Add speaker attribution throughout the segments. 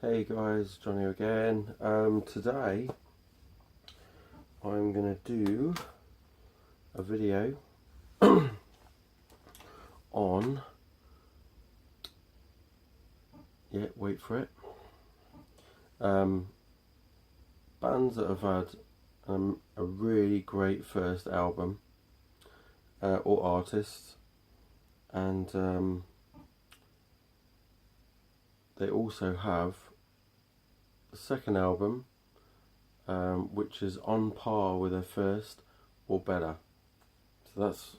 Speaker 1: Hey guys, Johnny again. Today I'm going to do a video on, wait for it, bands that have had a really great first album, or artists, and they also have a second album which is on par with their first or better. So that's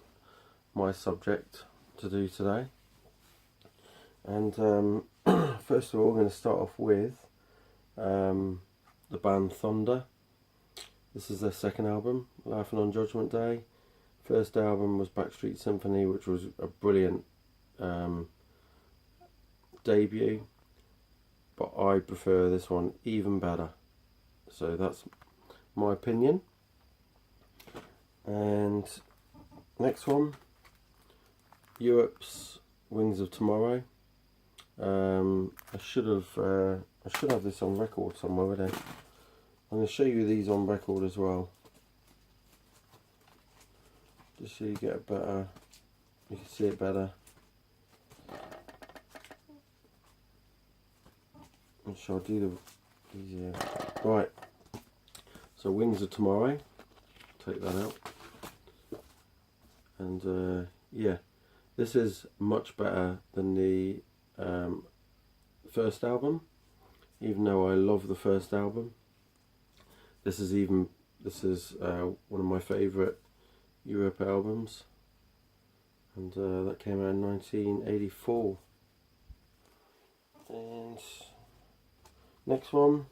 Speaker 1: my subject to do today. And first of all, we're going to start off with the band Thunder. This is their second album, Laughing on Judgment Day. First album was Backstreet Symphony, which was a brilliant debut, but I prefer this one even better. So that's my opinion. And next one, Europe's Wings of Tomorrow. I should have this on record somewhere, wouldn't I? I'm going to show you these on record as well, just so you get a better, you can see it better. And shall I do the easier? Right. So Wings of Tomorrow. Take that out. And yeah, this is much better than the first album. Even though I love the first album, this is one of my favourite Europe albums, and that came out in 1984. And next one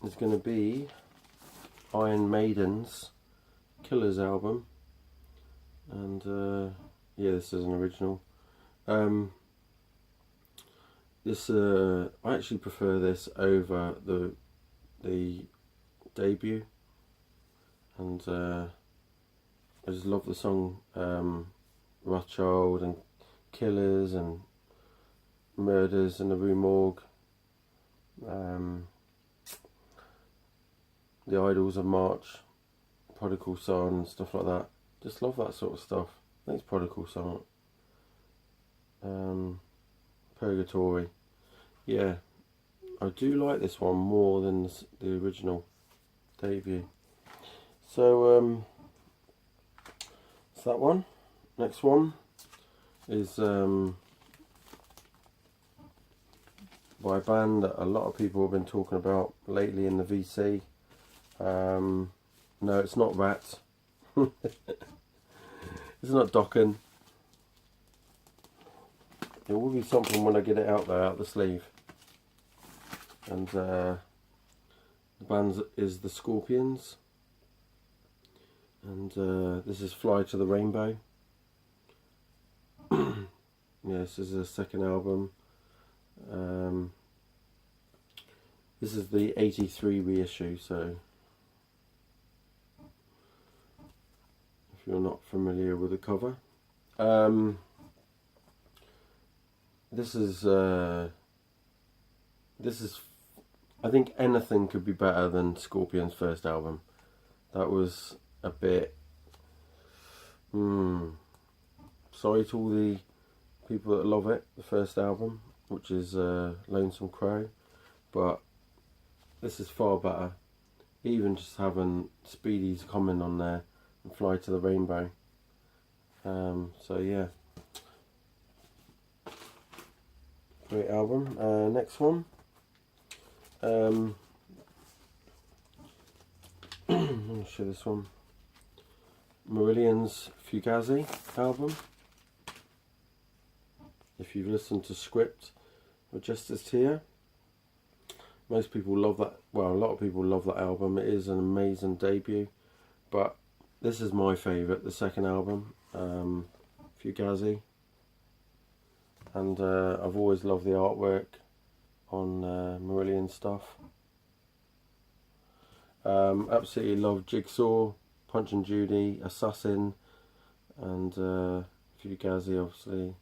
Speaker 1: is going to be Iron Maiden's Killers album, and yeah, this is an original. I actually prefer this over the debut, and I just love the song Rothschild and Killers and Murders in the Rue Morgue, The Idols of March, Prodigal Son and stuff like that. Just love that sort of stuff. I think it's Prodigal Son. Purgatory. Yeah, I do like this one more than the original debut. So it's that one. Next one is by a band that a lot of people have been talking about lately in the VC. No, it's not Rats. It's not Dokken. It will be something when I get it out there, out the sleeve. And the band is the Scorpions. And this is Fly to the Rainbow. Yeah, this is their second album. This is the 83 reissue, so if you're not familiar with the cover. This is I think anything could be better than Scorpion's first album. That was a bit sorry to all the people that love it, the first album, which is Lonesome Crow, but this is far better. Even just having Speedy's comment on there and Fly to the Rainbow. So yeah, great album. Next one, I'm going to show this one, Marillion's Fugazi album. If you've listened to Script or Justice Here, most people love that. Well, a lot of people love that album. It is an amazing debut, but this is my favourite, the second album, Fugazi. And I've always loved the artwork on Marillion stuff. Absolutely love Jigsaw, Punch and Judy, Assassin, and Fugazi, obviously.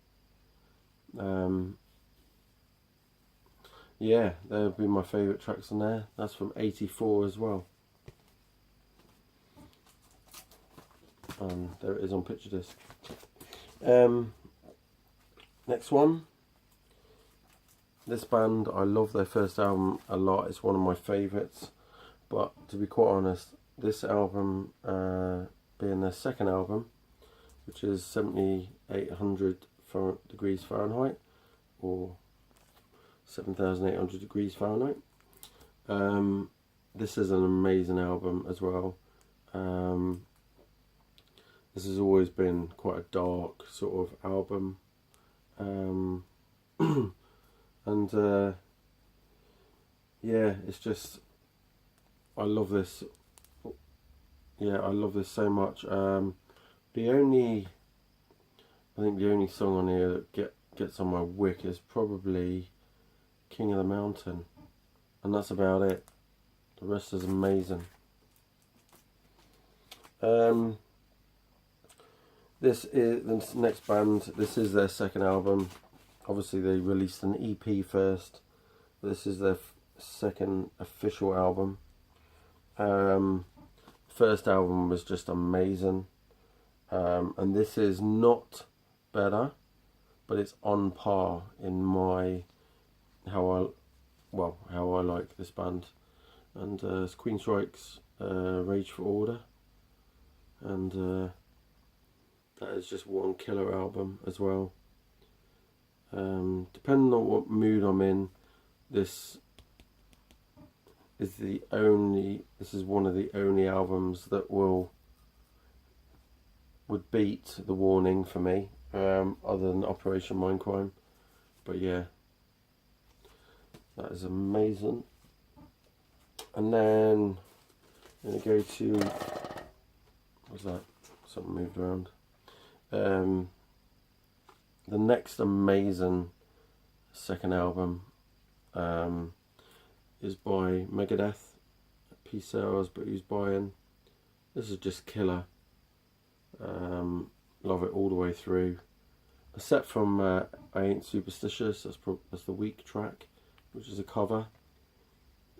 Speaker 1: yeah, there would be my favourite tracks on there. That's from '84 as well. And there it is on picture disc. Next one. This band, I love their first album a lot. It's one of my favourites. But to be quite honest, this album being their second album, which is 7,800 degrees Fahrenheit, or 7,800 degrees Fahrenheit. This is an amazing album as well. This has always been quite a dark sort of album. And yeah, it's just, I love this. Yeah, I love this so much. I think the only song on here that gets on my wick is probably King of the Mountain, and that's about it. The rest is amazing. This is the next band. This is their second album. Obviously, they released an EP first. This is their second official album. First album was just amazing, and this is not better, but it's on par in my how I like this band. And it's Queensryche's Rage for Order, and that is just one killer album as well. Depending on what mood I'm in, this is one of the only albums that would beat The Warning for me, other than Operation Mindcrime. But yeah, that is amazing. And then I'm going to go to, what's that? Something moved around. The next amazing second album is by Megadeth, Peace Sells But Who's Buying. This is just killer. Love it all the way through. Except from I Ain't Superstitious, that's the Weak track, which is a cover.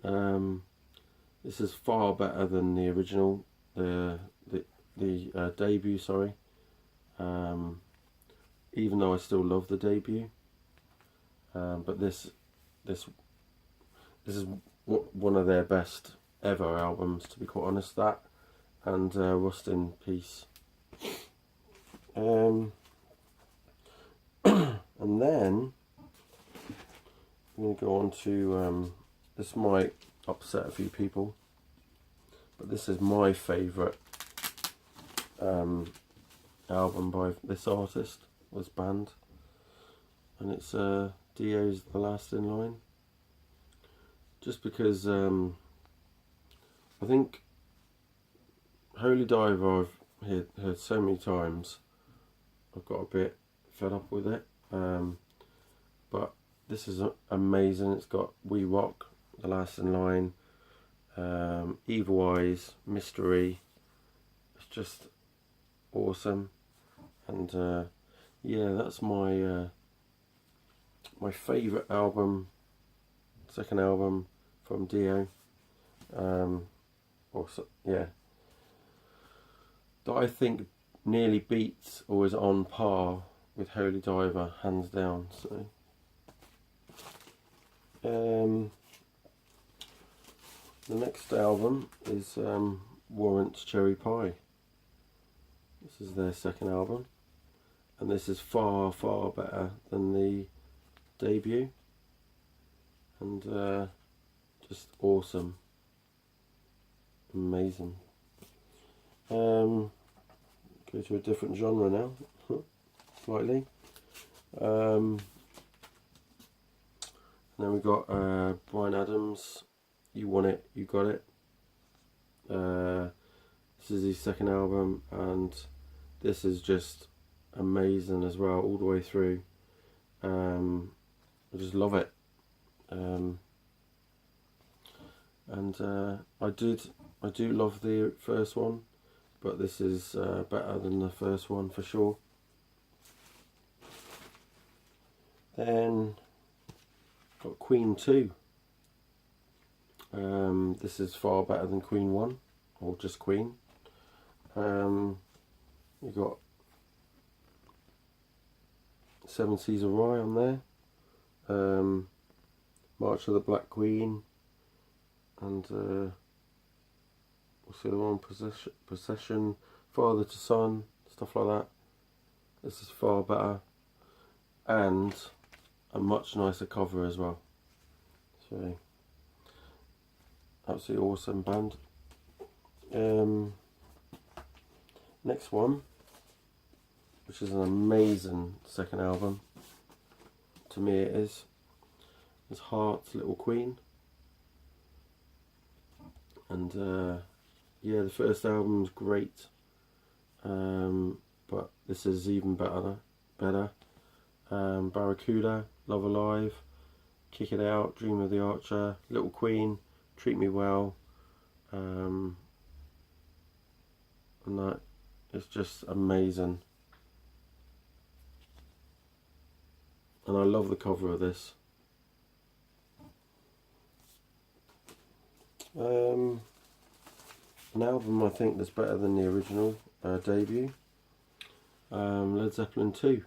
Speaker 1: This is far better than the original, the debut, sorry. Even though I still love the debut, but this is one of their best ever albums, to be quite honest. That and Rust in Peace. And then I'm going to go on to this might upset a few people, but this is my favourite album by this artist, this band, and it's Dio's The Last in Line. Just because I think Holy Diver I've heard so many times, I've got a bit fed up with it, but this is amazing. It's got We Rock, The Last in Line, Evil Eyes, Mystery. It's just awesome. And yeah, that's my my favourite album, second album from Dio. Yeah, that I think nearly beats or is on par with Holy Diver, hands down. So the next album is Warrant's Cherry Pie. This is their second album, and this is far better than the debut, and just awesome, amazing. Go to a different genre now, slightly. And then we got Bryan Adams, You Want It, You Got It. This is his second album, and this is just amazing as well, all the way through. I just love it. And I do love the first one, but this is better than the first one for sure. Then Got Queen 2. This is far better than Queen 1, or just Queen. You got Seven Seas of Rye on there. March of the Black Queen, and what's the other one? Procession, Father to Son, stuff like that. This is far better, and a much nicer cover as well. So absolutely awesome band. Next one, which is an amazing second album, to me it is Heart's Little Queen. And yeah, the first album's great, but this is even better. Barracuda, Love Alive, Kick It Out, Dream of the Archer, Little Queen, Treat Me Well, and that is just amazing. And I love the cover of this. An album I think that's better than the original debut, Led Zeppelin 2.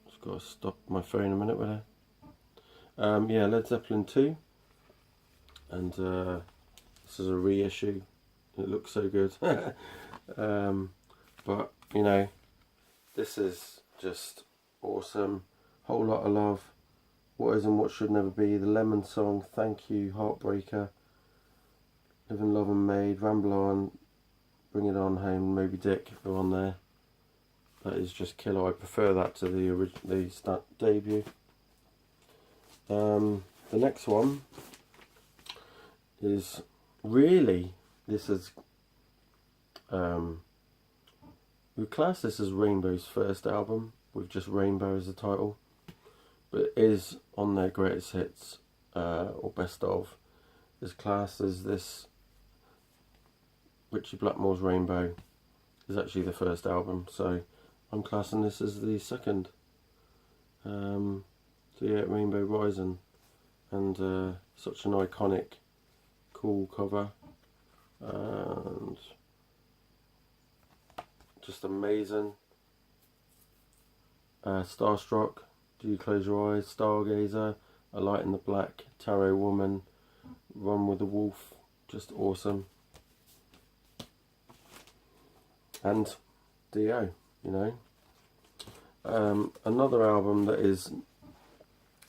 Speaker 1: Just got to stop my phone a minute with it. Yeah, Led Zeppelin 2, and this is a reissue. It looks so good. But you know, this is just awesome. Whole Lot of Love, What Is and What Should Never Be, The Lemon Song, Thank You, Heartbreaker, Living Love and Maid, Ramble On, Bring It On Home, Moby Dick are on there. That is just killer. I prefer that to the debut. The next one is really, this is we class this as Rainbow's first album, with just Rainbow as the title, but it is on their greatest hits, or best of. Is classed as this. Richie Blackmore's Rainbow is actually the first album, so I'm classing this as the second. So yeah, Rainbow Rising, and such an iconic, cool cover, and just amazing. Starstruck, Do You Close Your Eyes, Stargazer, A Light in the Black, Tarot Woman, Run with the Wolf, just awesome. And Dio, you know. Another album that is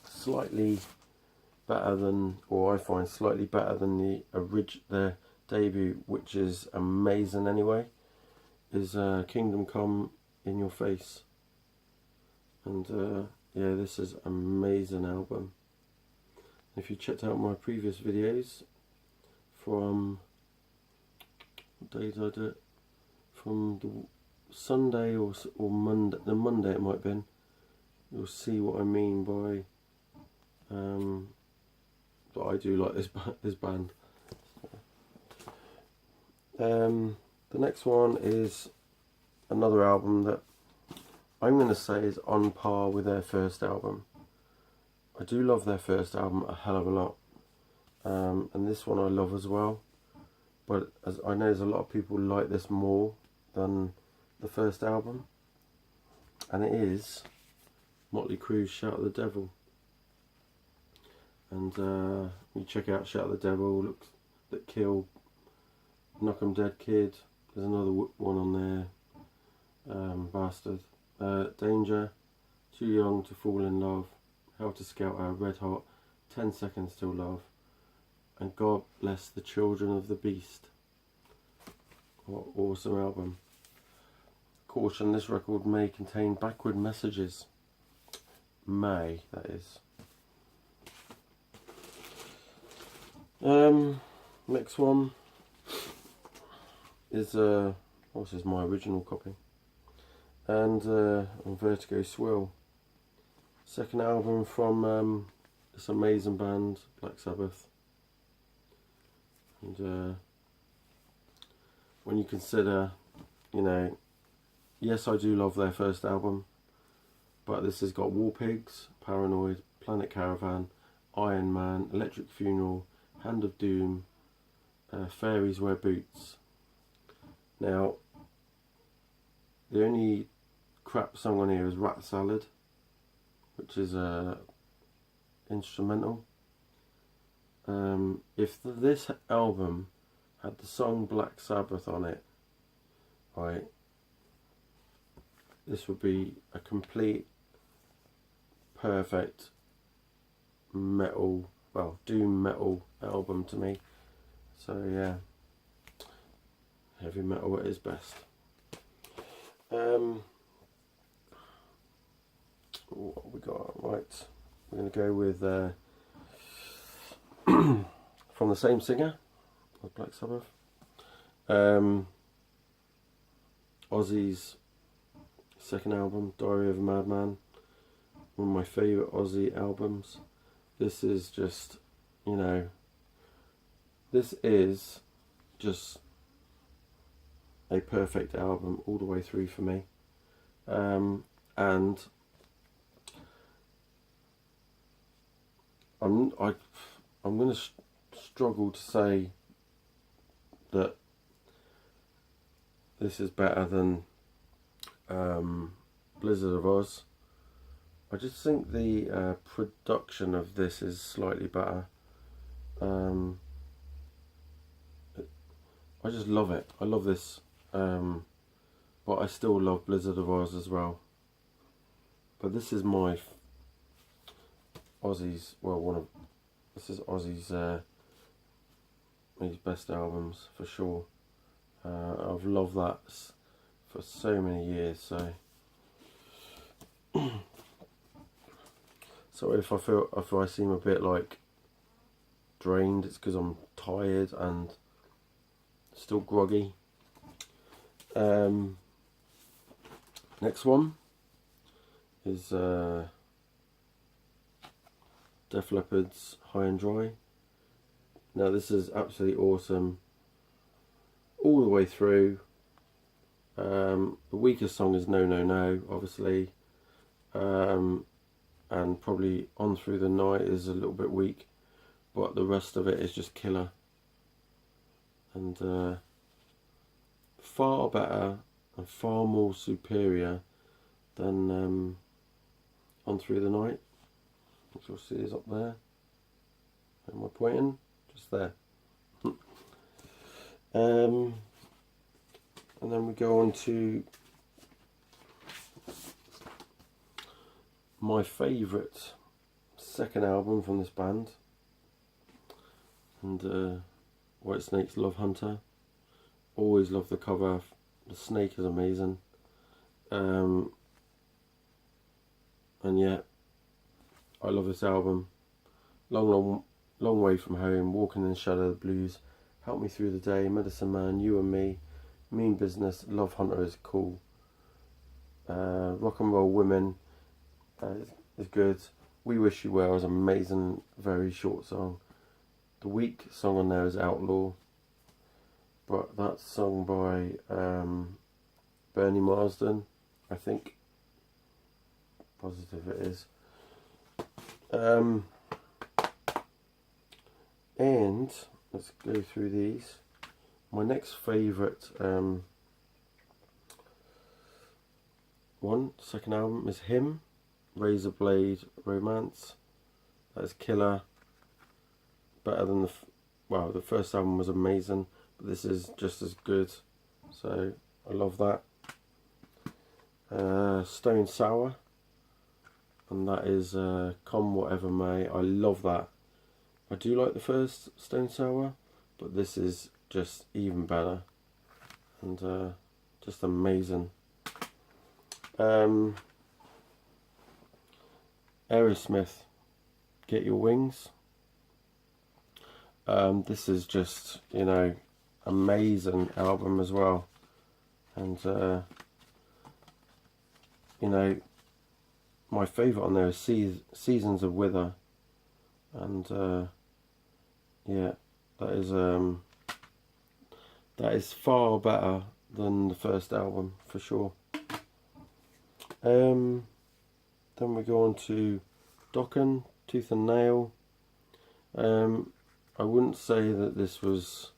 Speaker 1: slightly better than, or I find slightly better than their debut, which is amazing anyway, is Kingdom Come In Your Face. And yeah, this is an amazing album. If you checked out my previous videos from, what days I did it? From the Sunday or Monday, the Monday it might have been, you'll see what I mean by that I do like this band. The next one is another album that I'm going to say is on par with their first album. I do love their first album a hell of a lot, and this one I love as well, but as I know there's a lot of people like this more than the first album, and it is Motley Crue's Shout at the Devil. And you check out Shout at the Devil, Looks That Kill, Knock 'Em Dead Kid, there's another one on there, Bastard, Danger, Too Young to Fall in Love, How to Scout Our Red Hot, 10 Seconds Till Love, and God Bless the Children of the Beast. What awesome album. Caution, this record may contain backward messages. May, that is. Next one is this is my original copy, and on Vertigo Swill, second album from this amazing band Black Sabbath. And when you consider, you know, yes, I do love their first album, But this has got War Pigs, Paranoid, Planet Caravan, Iron Man, Electric Funeral, Hand of Doom, Fairies Wear Boots. Now, the only crap song on here is Rat Salad, which is instrumental. If this album had the song Black Sabbath on it, right, this would be a complete, perfect metal, well, doom metal album to me. So yeah, heavy metal at its best. What we got? Right, we're going to go with from the same singer as Black Sabbath, Ozzy's second album, Diary of a Madman. One of my favourite Ozzy albums. This is just, you know, this is just a perfect album all the way through for me. And I'm going to struggle to say that this is better than Blizzard of Oz. I just think the production of this is slightly better. I just love it. I love this, but I still love Blizzard of Oz as well. But this is my Ozzy's, well, this is Ozzy's his best albums for sure. I've loved that for so many years. So if I seem a bit like drained, it's because I'm tired and still groggy. Next one is Def Leppard's High and Dry. Now this is absolutely awesome all the way through. The weakest song is No No No, obviously, and probably On Through the Night is a little bit weak, but the rest of it is just killer, and far better and far more superior than On Through the Night, which you'll see is up there. Where am I pointing? Just there. And then we go on to my favourite second album from this band, and Whitesnake's Love Hunter. Always love the cover. The snake is amazing. And yeah, I love this album. Long Way From Home, Walking in the Shadow of the Blues, Help Me Through the Day, Medicine Man, You and Me, Mean Business, Love Hunter is cool. Rock and Roll Women is good. We Wish You Well is amazing, very short song. The weak song on there is Outlaw, but that's sung by Bernie Marsden, I think. Positive it is. And let's go through these. My next favourite second album is Him, Razor Blade Romance. That is killer. Better than the first album was amazing, but this is just as good. So I love that. Stone Sour, and that is Come Whatever May. I love that. I do like the first Stone Sour, but this is just even better, and just amazing. Aerosmith, Get Your Wings. This is just, you know, amazing album as well, and you know, my favourite on there is Seasons of Wither, and yeah, that is far better than the first album for sure. Then we go on to Dokken, Tooth and Nail. I wouldn't say that this was...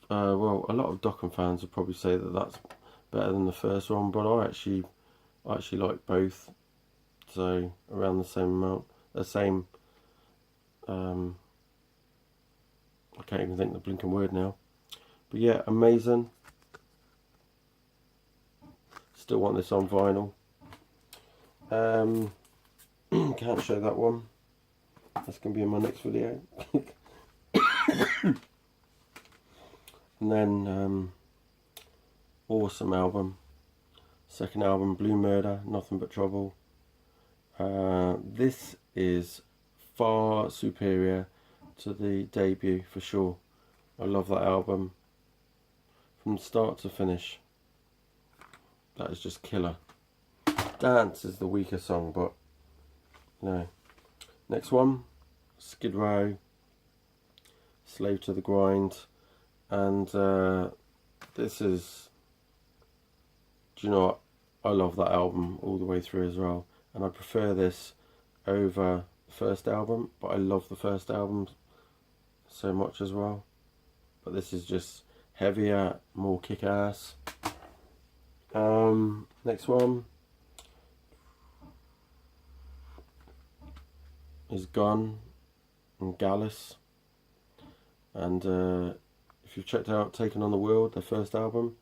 Speaker 1: well, a lot of Dokken fans would probably say that that's better than the first one, but I actually like both. So around the same amount, I can't even think of the blinking word now. But yeah, amazing. Still want this on vinyl. Can't show that one. That's going to be in my next video. And then awesome album. Second album, Blue Murder, Nothing But Trouble. This is far superior to the debut for sure. I love that album from start to finish. That is just killer. Dance is the weaker song, but no. Next one, Skid Row, Slave to the Grind, and this is, do you know what? I love that album all the way through as well, and I prefer this over the first album, but I love the first album so much as well. But this is just heavier, more kick-ass. Next one is Gun and Gallus, and if you've checked out Taken on the World, their first album,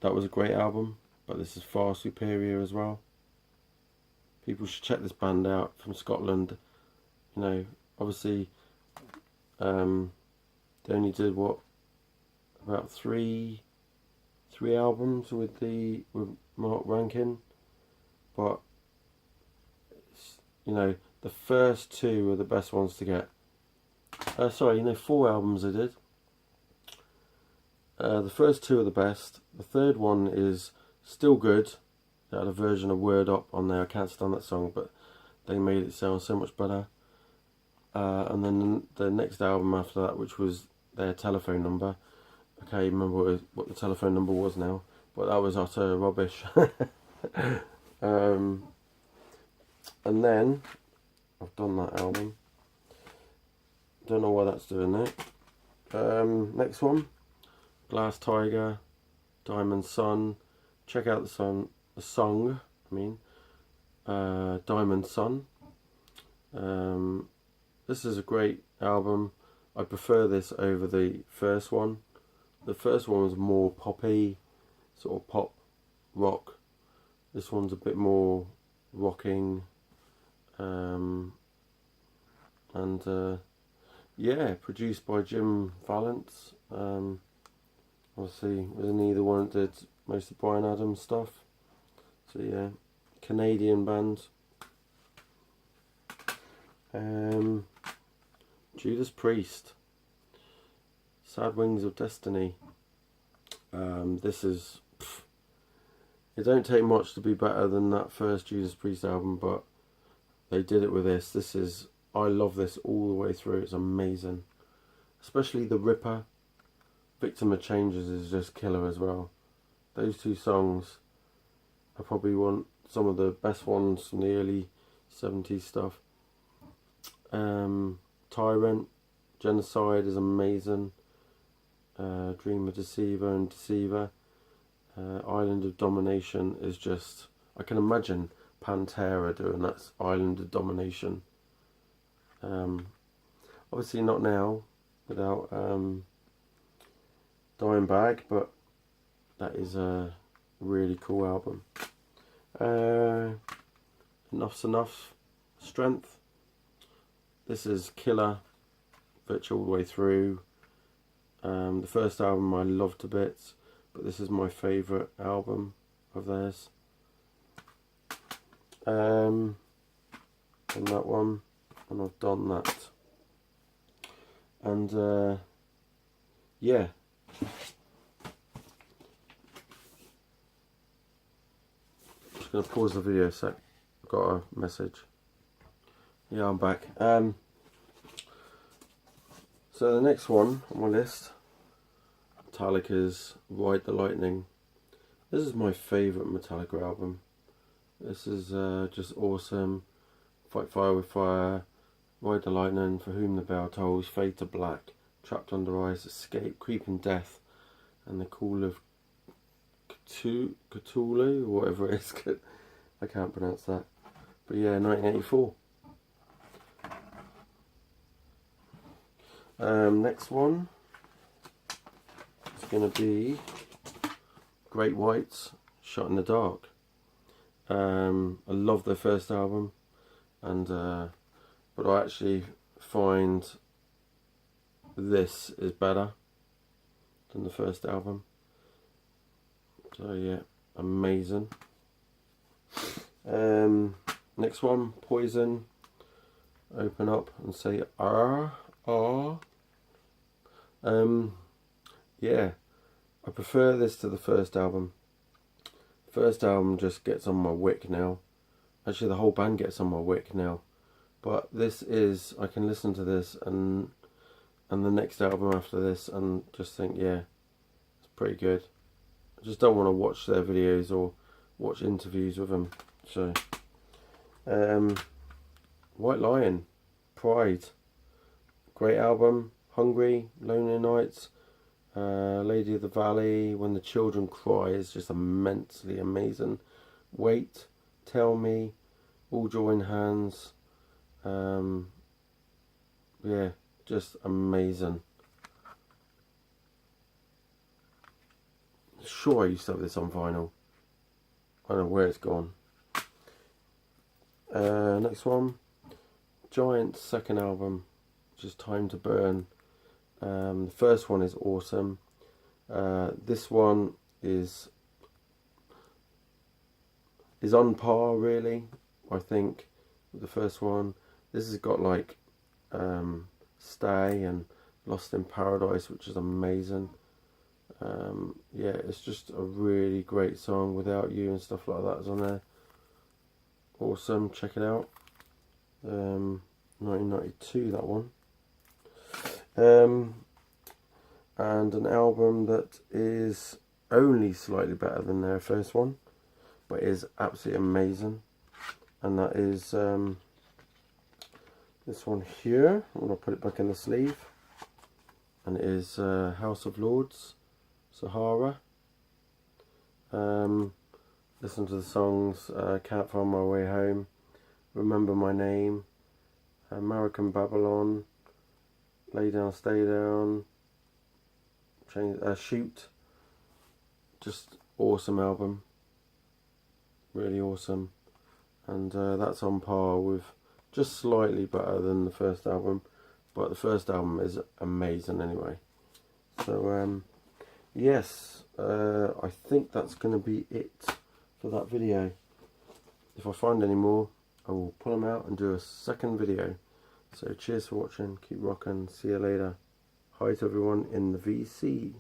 Speaker 1: that was a great album, but this is far superior as well. People should check this band out from Scotland. You know, obviously they only did what, about three albums with Mark Rankin, but you know, the first two are the best ones to get. Sorry, you know, 4 albums they did. The first 2 are the best. The third one is still good. They had a version of Word Up on there. I can't stand that song, but they made it sound so much better. And then the next album after that, which was their Telephone Number. I can't even remember what the telephone number was now, but that was utter rubbish. And then I've done that album. Don't know why that's doing that. Next one, Glass Tiger, Diamond Sun. Check out the song. Diamond Sun. This is a great album. I prefer this over the first one. The first one was more poppy, sort of pop rock. This one's a bit more rocking, and yeah, produced by Jim Vallance. Obviously, wasn't he the one that did most of Bryan Adams stuff? So yeah, Canadian band. Judas Priest, Sad Wings of Destiny. This is, it don't take much to be better than that first Judas Priest album, but they did it with this. This is, I love this all the way through. It's amazing, especially the Ripper. Victim of Changes is just killer as well. Those 2 songs are probably some of the best ones from the early 70s stuff. Tyrant, Genocide is amazing. Dreamer, Deceiver and Deceiver. Island of Domination is just, I can imagine Pantera doing that Island of Domination. Obviously not now without Dimebag, but that is a really cool album. Enough's Enough, Strength. This is killer, virtual all the way through. The first album I loved to bits, but this is my favourite album of theirs. And that one, and I've done that. And yeah. Just going to pause the video a sec. I've got a message. Yeah, I'm back. So the next one on my list, Metallica's Ride the Lightning. This is my favourite Metallica album. This is just awesome. Fight Fire with Fire, Ride the Lightning, For Whom the Bell Tolls, Fade to Black, Trapped Under Ice, Escape, Creeping Death, and The Call of Cthulhu, or whatever it is. I can't pronounce that. But yeah, 1984. Next one is going to be Great Whites, Shot in the Dark. I love their first album, and but I actually find this is better than the first album. So yeah, amazing. Next one, Poison, Open Up and Say ah. Yeah, I prefer this to the first album. First album just gets on my wick now. Actually, the whole band gets on my wick now. But this is, I can listen to this and the next album after this and just think, yeah, it's pretty good. I just don't want to watch their videos or watch interviews with them. So, White Lion, Pride, great album. Hungry, Lonely Nights, Lady of the Valley, When the Children Cry is just immensely amazing. Wait, Tell Me, All Join Hands, yeah, just amazing. Sure, I used to have this on vinyl. I don't know where it's gone. Next one, Giant's second album, which is Time to Burn. The first one is awesome. This one is on par, really, I think, with the first one. This has got like Stay and Lost in Paradise, which is amazing. Yeah, it's just a really great song. Without You and stuff like that is on there. Awesome, check it out. 1992, that one. And an album that is only slightly better than their first one, but is absolutely amazing, and that is this one here. I'm going to put it back in the sleeve, and it is House of Lords, Sahara. Listen to the songs Can't Find My Way Home, Remember My Name, American Babylon, Lay Down, Stay Down, Shoot. Just awesome album, really awesome, and that's on par with, just slightly better than the first album, but the first album is amazing anyway. So yes, I think that's going to be it for that video. If I find any more, I will pull them out and do a second video. So cheers for watching, keep rocking, see you later. Hi to everyone in the VC.